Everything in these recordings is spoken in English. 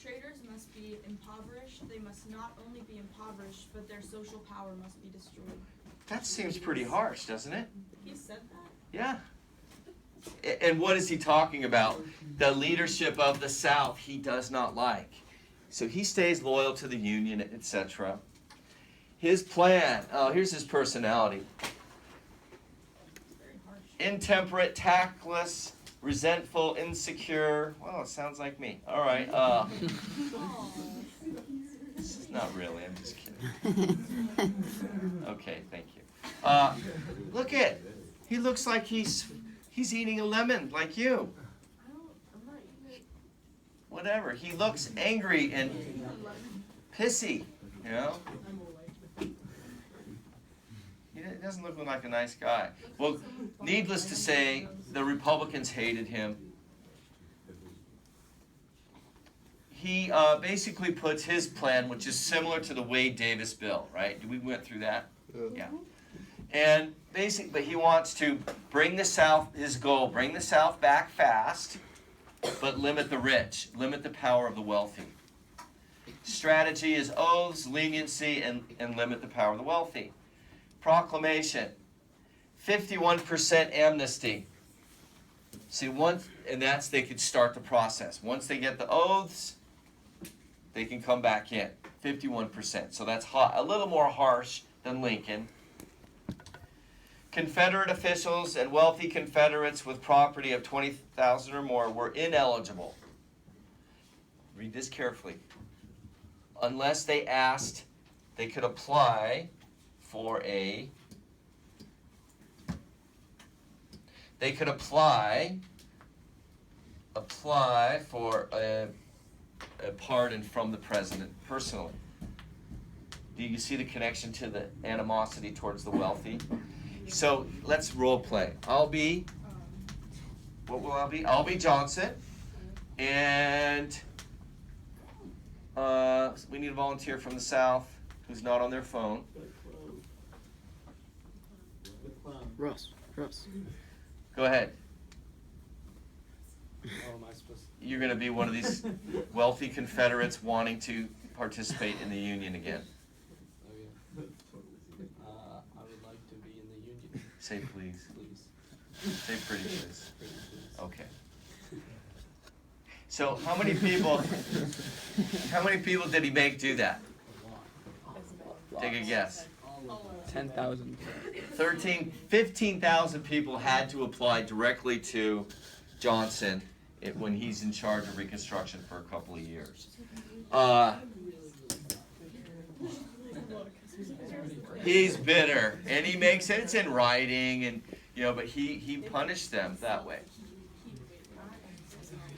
Traders must be impoverished. They must not only be impoverished, but their social power must be destroyed. That seems pretty harsh, doesn't it? He said that? Yeah. And what is he talking about? The leadership of the South he does not like. So he stays loyal to the Union, etc. His plan, oh, here's his personality. Very harsh. Intemperate, tactless, resentful, insecure. Well, it sounds like me. All right. This is not really. I'm just kidding. Okay, thank you. Look at. He looks like he's eating a lemon like you. I'm not even. Whatever. He looks angry and pissy. You know. He doesn't look like a nice guy. Well, needless to say, the Republicans hated him. He basically puts his plan, which is similar to the Wade Davis bill, right? We went through that? Yeah. And basically, he wants to bring the South, his goal, bring the South back fast, but limit the rich, limit the power of the wealthy. Strategy is oaths, leniency, and limit the power of the wealthy. Proclamation, 51% amnesty. See, once, and that's, they could start the process. Once they get the oaths, they can come back in, 51%. So that's a little more harsh than Lincoln. Confederate officials and wealthy Confederates with property of $20,000 or more were ineligible. Read this carefully. Unless they asked, they could apply for a, they could apply for a pardon from the president personally. Do you see the connection to the animosity towards the wealthy? So let's role play. I'll be, what will I be? I'll be Johnson, and we need a volunteer from the South who's not on their phone. Russ. Go ahead. Oh, am I supposed to? You're going to be one of these wealthy Confederates wanting to participate in the Union again. Oh, yeah. I would like to be in the Union. Say please. Please. Say pretty please. Pretty please. Okay. So how many people did he make do that? Take a guess. 10,000. 15,000 people had to apply directly to Johnson when he's in charge of Reconstruction for a couple of years. He's bitter, and he makes it. It's in writing, and but he punished them that way.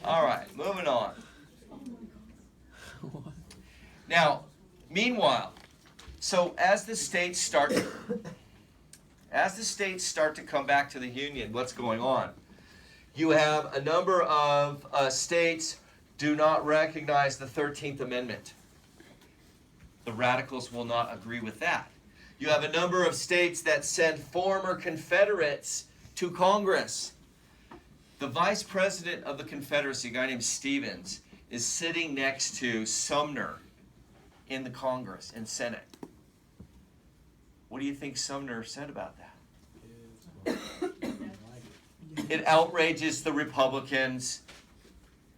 All right, moving on. Now, meanwhile, so as the states start to come back to the Union, what's going on? You have a number of states do not recognize the 13th Amendment. The radicals will not agree with that. You have a number of states that send former Confederates to Congress. The vice president of the Confederacy, a guy named Stevens, is sitting next to Sumner in the Congress and Senate. What do you think Sumner said about that? It outrages the Republicans.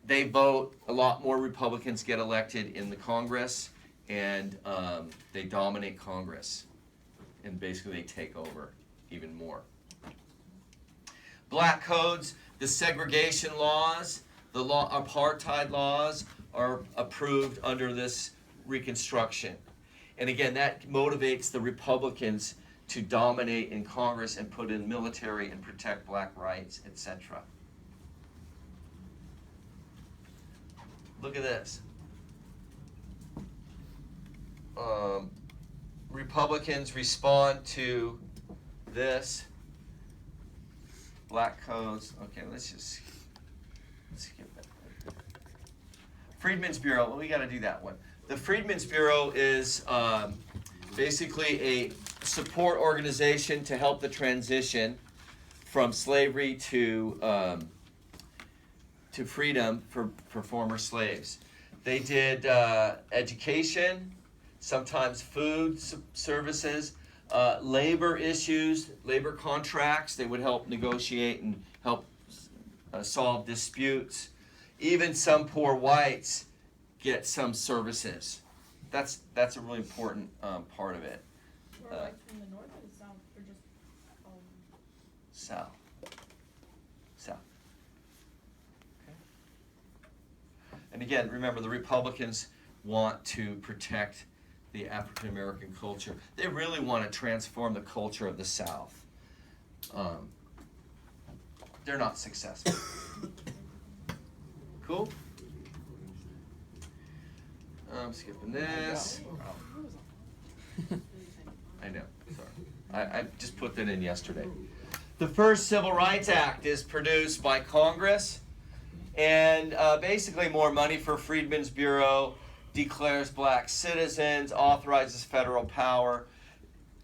They vote. A lot more Republicans get elected in the Congress, and they dominate Congress. And basically they take over even more. Black codes, the segregation laws, the apartheid laws are approved under this Reconstruction. And again, that motivates the Republicans to dominate in Congress and put in military and protect black rights, etc. Look at this. Republicans respond to this. Black codes. Okay, let's skip that. Freedmen's Bureau. Well, we got to do that one. The Freedmen's Bureau is basically a support organization to help the transition from slavery to freedom for former slaves. They did education, sometimes food services, labor issues, labor contracts. They would help negotiate and help solve disputes. Even some poor whites get some services. That's a really important part of it. Or like from the north or the south, or just, South. South. Okay. And again, remember, the Republicans want to protect the African American culture. They really want to transform the culture of the South. They're not successful. Cool? I'm skipping this. I know, sorry. I just put that in yesterday. The first Civil Rights Act is produced by Congress, and basically more money for Freedmen's Bureau, declares black citizens, authorizes federal power.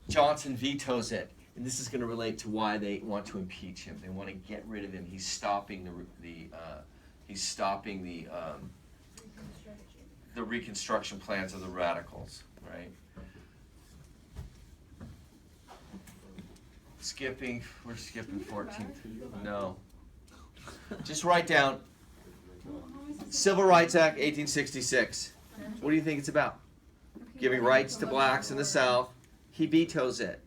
Johnson vetoes it, and this is going to relate to why they want to impeach him. They want to get rid of him. He's stopping the Reconstruction plans of the radicals, right? We're skipping 14. No. Just write down Civil Rights Act, 1866. What do you think it's about? Giving rights to blacks in the South. He vetoes it.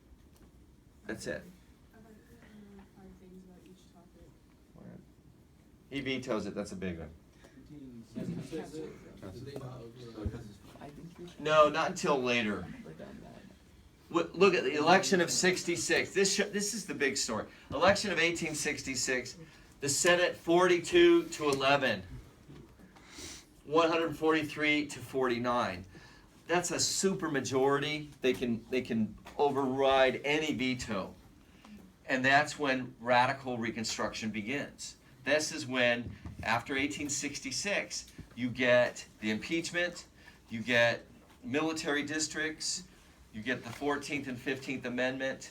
That's it. He vetoes it. That's a big one. No, not until later. Look at the election of 66. This is the big story. Election of 1866. The Senate 42 to 11. 143 to 49. That's a super majority. They can override any veto. And that's when radical Reconstruction begins. This is when, after 1866, you get the impeachment, you get military districts, you get the 14th and 15th amendments.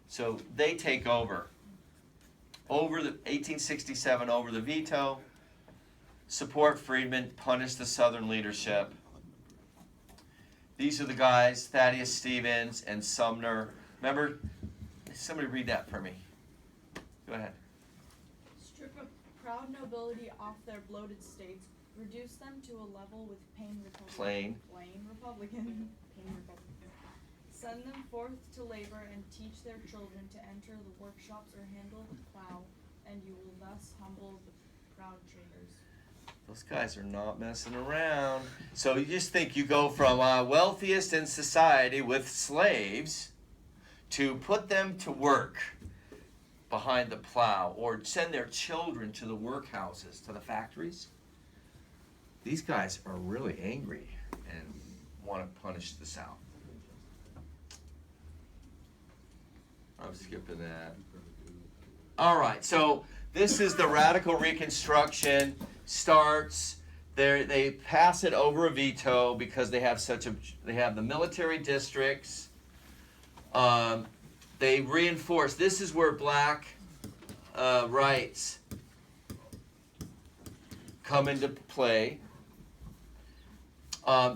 So they take over. Over the 1867, over the veto, support freedmen, punish the Southern leadership. These are the guys, Thaddeus Stevens and Sumner. Remember, somebody read that for me. Go ahead. strip a proud nobility off their bloated states, reduce them to a level with plain Republican. Send them forth to labor and teach their children to enter the workshops or handle the plow, and you will thus humble the proud traders. Those guys are not messing around. So you just think you go from wealthiest in society with slaves to put them to work behind the plow or send their children to the workhouses, to the factories. These guys are really angry and want to punish the South. I'm skipping that. All right, so this is the radical Reconstruction starts. They pass it over a veto because they have the military districts. They reinforce. This is where black rights come into play.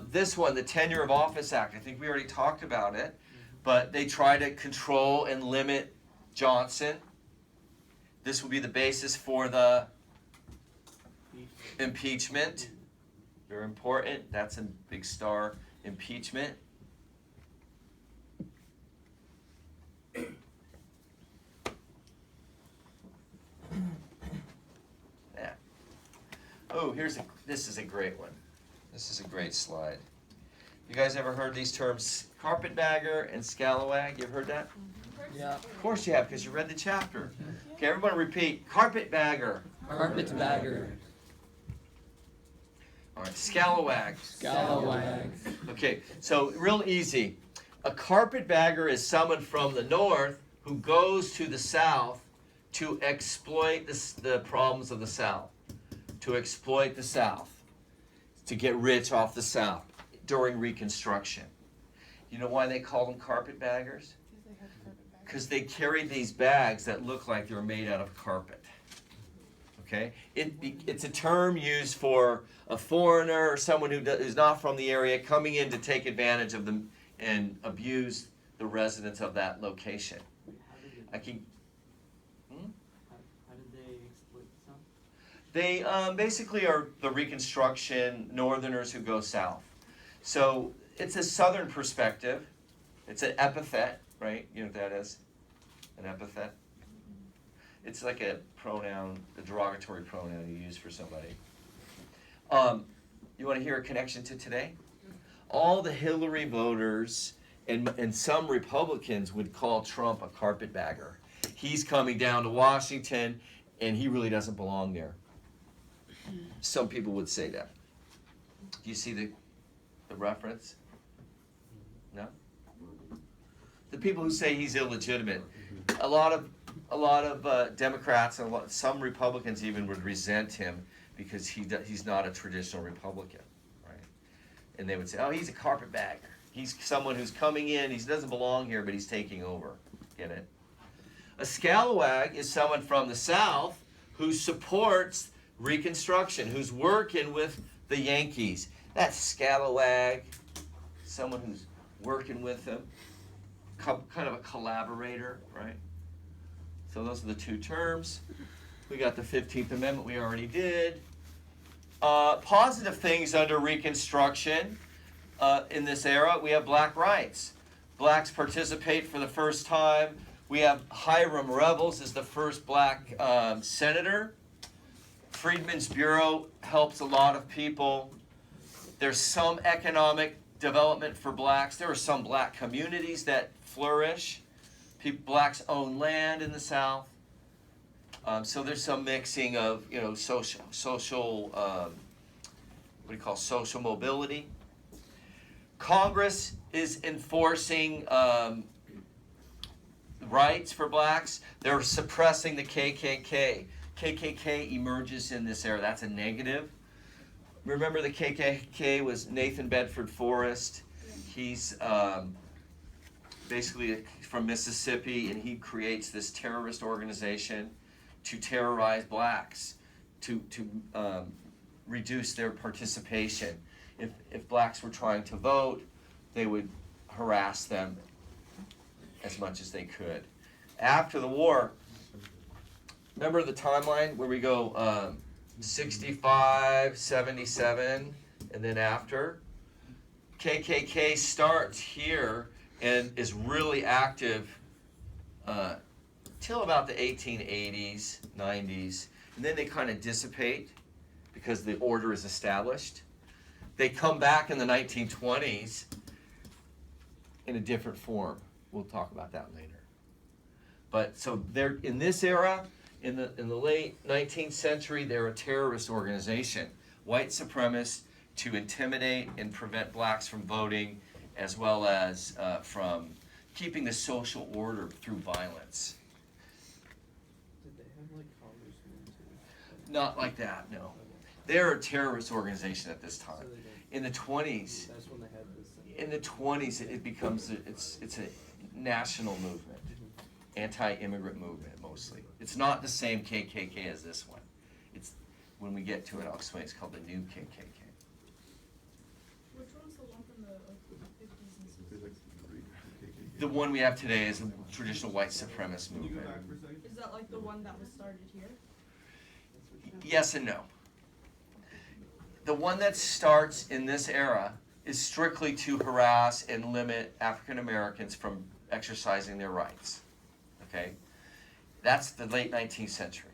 This one, the Tenure of Office Act, I think we already talked about it, but they try to control and limit Johnson. This will be the basis for the impeachment. Very important. That's a big star. Impeachment. Yeah. Oh, this is a great one. This is a great slide. You guys ever heard these terms, carpetbagger and scalawag? You ever heard that? Yeah. Of course you have, because you read the chapter. Okay, everybody repeat. Carpetbagger. Carpetbagger. All right, scalawag. Scalawag. Okay, so real easy. A carpetbagger is someone from the north who goes to the south to exploit the problems of the south. To exploit the south. To get rich off the south during Reconstruction. You know why they call them carpetbaggers? Because they carried these bags that look like they were made out of carpet. Okay, it's a term used for a foreigner or someone who's not from the area coming in to take advantage of them and abuse the residents of that location. How did it, I can. how did they exploit some? They basically are the Reconstruction Northerners who go south. So it's a southern perspective. It's an epithet, right? You know what that is? An epithet. It's like a pronoun, a derogatory pronoun you use for somebody. You want to hear a connection to today? All the Hillary voters and some Republicans would call Trump a carpetbagger. He's coming down to Washington, and he really doesn't belong there. Some people would say that. Do you see the reference? No? The people who say he's illegitimate. A lot of Democrats and some Republicans even would resent him because he's not a traditional Republican, right? And they would say, oh, he's a carpetbagger. He's someone who's coming in, he doesn't belong here, but he's taking over. Get it? A scalawag is someone from the South who supports Reconstruction, who's working with the Yankees. That's scalawag, someone who's working with them, kind of a collaborator, right? So those are the two terms. We got the 15th Amendment we already did. Positive things under Reconstruction in this era, we have black rights. Blacks participate for the first time. We have Hiram Revels as the first black senator. Freedmen's Bureau helps a lot of people. There's some economic development for blacks. There are some black communities that flourish. Blacks own land in the South. So there's some mixing of, social social mobility. Congress is enforcing rights for blacks. They're suppressing the KKK. KKK emerges in this era. That's a negative. Remember, the KKK was Nathan Bedford Forrest. He's basically from Mississippi, and he creates this terrorist organization to terrorize blacks, to reduce their participation. If blacks were trying to vote, they would harass them as much as they could. After the war, remember the timeline where we go 65, 77, and then after? KKK starts here and is really active till about the 1880s, 90s, and then they kind of dissipate because the order is established. They come back in the 1920s in a different form. We'll talk about that later. But so they're in this era, in the late 19th century, they're a terrorist organization, white supremacists, to intimidate and prevent blacks from voting, as well as from keeping the social order through violence. Did they have like congressmen too? Not like that, no. They're a terrorist organization at this time. So they don't- In the 20s, That's when they had this thing. in the 20s, it becomes it's a national movement, anti-immigrant movement mostly. It's not the same KKK as this one. It's when we get to it, I'll explain. It's called the new KKK. Which one's the one from the 50s and 60s? The one we have today is the traditional white supremacist Can you go movement. back for a second? Is that like the one that was started here? Yes and no. The one that starts in this era is strictly to harass and limit African Americans from exercising their rights. Okay? That's the late 19th century.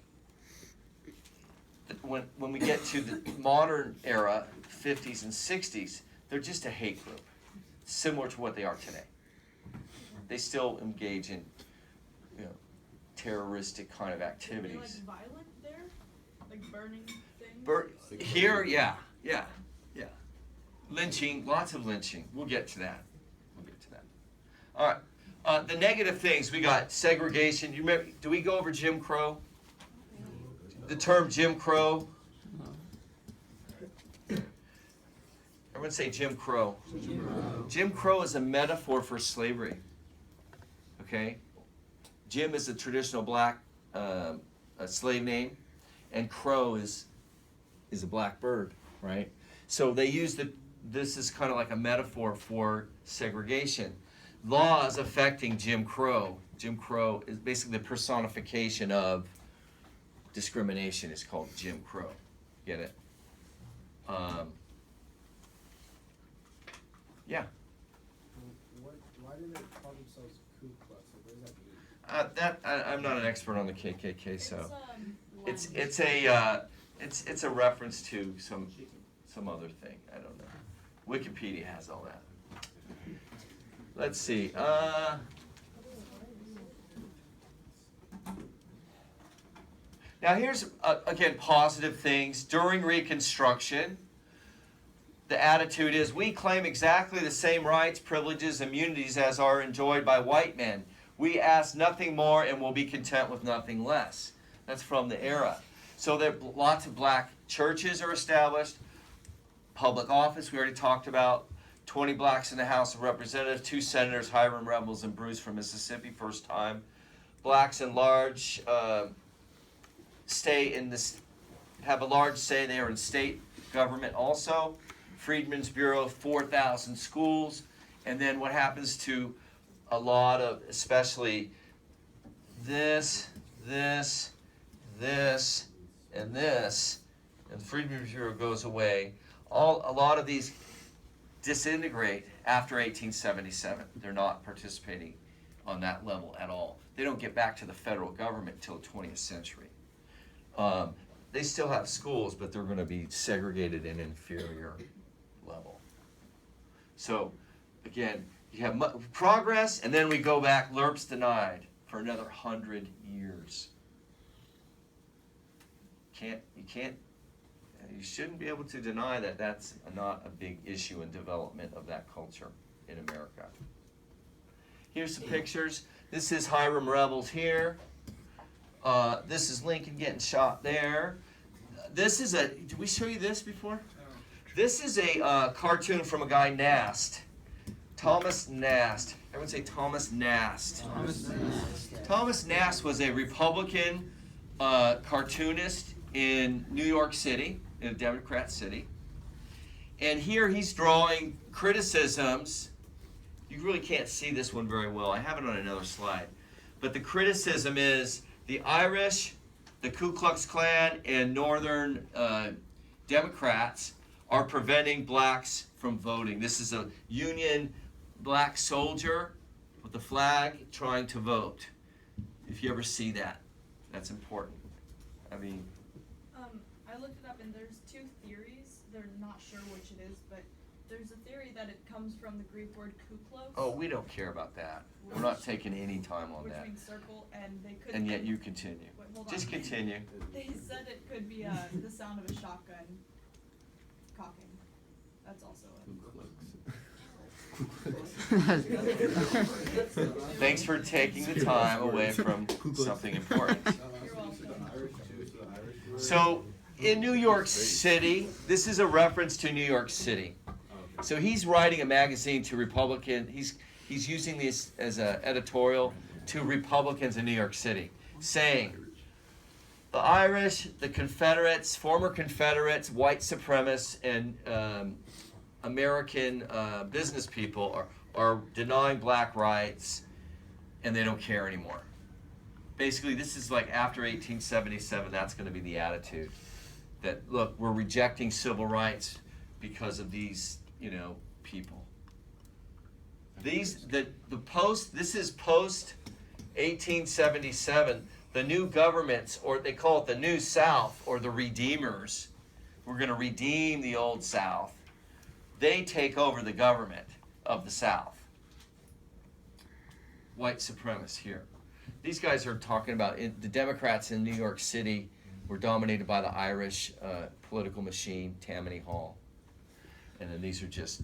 When we get to the modern era, 50s and 60s, they're just a hate group, similar to what they are today. They still engage in, terroristic kind of Are they activities. like violent there? Like burning things? Here, yeah. Lynching, lots of lynching. We'll get to that. All right. The negative things, we got segregation. You remember? Do we go over Jim Crow? The term Jim Crow. Everyone say Jim Crow. Jim Crow is a metaphor for slavery. Okay? Jim is a traditional black slave name. and crow is a black bird, right? So they use this is kind of like a metaphor for segregation. Laws affecting Jim Crow. Jim Crow is basically the personification of discrimination. Is called Jim Crow. Get it? Yeah. Why do they call themselves Ku Klux? Like, what does that mean? I'm not an expert on the KKK, so It's it's a reference to some other thing. I don't know. Wikipedia has all that. Let's see. Now here's again positive things during Reconstruction. The attitude is we claim exactly the same rights, privileges, immunities as are enjoyed by white men. We ask nothing more and will be content with nothing less. That's from the era. So there lots of black churches are established. Public office, we already talked about. 20 blacks in the House of Representatives, 2 senators, Hiram Rebels and Bruce from Mississippi, first time. Blacks in large have a large say there in state government also. Freedmen's Bureau, 4,000 schools. And then what happens to a lot of, especially this, and the Freedmen's Bureau goes away. A lot of these disintegrate after 1877. They're not participating on that level at all. They don't get back to the federal government until the 20th century. They still have schools, but they're going to be segregated in inferior level. So, again, you have progress, and then we go back, LERP's denied for another 100 years. You shouldn't be able to deny that that's not a big issue in development of that culture in America. Here's some pictures. This is Hiram Rebels here. This is Lincoln getting shot there. This is did we show you this before? This is a cartoon from a guy, Nast. Thomas Nast. Everyone say Thomas Nast. Thomas Nast was a Republican cartoonist in New York City, in a Democrat city. And here he's drawing criticisms. You really can't see this one very well. I have it on another slide. But the criticism is the Irish, the Ku Klux Klan, and Northern Democrats are preventing blacks from voting. This is a Union black soldier with the flag trying to vote. If you ever see that, that's important. I mean, I looked it up and there's 2 theories. They're not sure which it is, but there's a theory that it comes from the Greek word kuklos. oh, we don't care about that. We're not taking any time on Which that. means circle, and they could. And yet you continue. Wait, hold Just on. continue. They said it could be the sound of a shotgun cocking. That's also it. Thanks for taking the time away from something important. You're welcome. So, in New York City, this is a reference to New York City. So he's writing a magazine to Republican. He's using this as an editorial to Republicans in New York City, saying the Irish, the Confederates, former Confederates, white supremacists, and American business people are denying black rights, and they don't care anymore. Basically, this is like after 1877, that's going to be the attitude. That, look, we're rejecting civil rights because of these, people. This is post 1877. The new governments, or they call it the New South, or the Redeemers, we're going to redeem the Old South. They take over the government of the South. White supremacists here. These guys are talking about the Democrats in New York City were dominated by the Irish political machine, Tammany Hall. And then these are just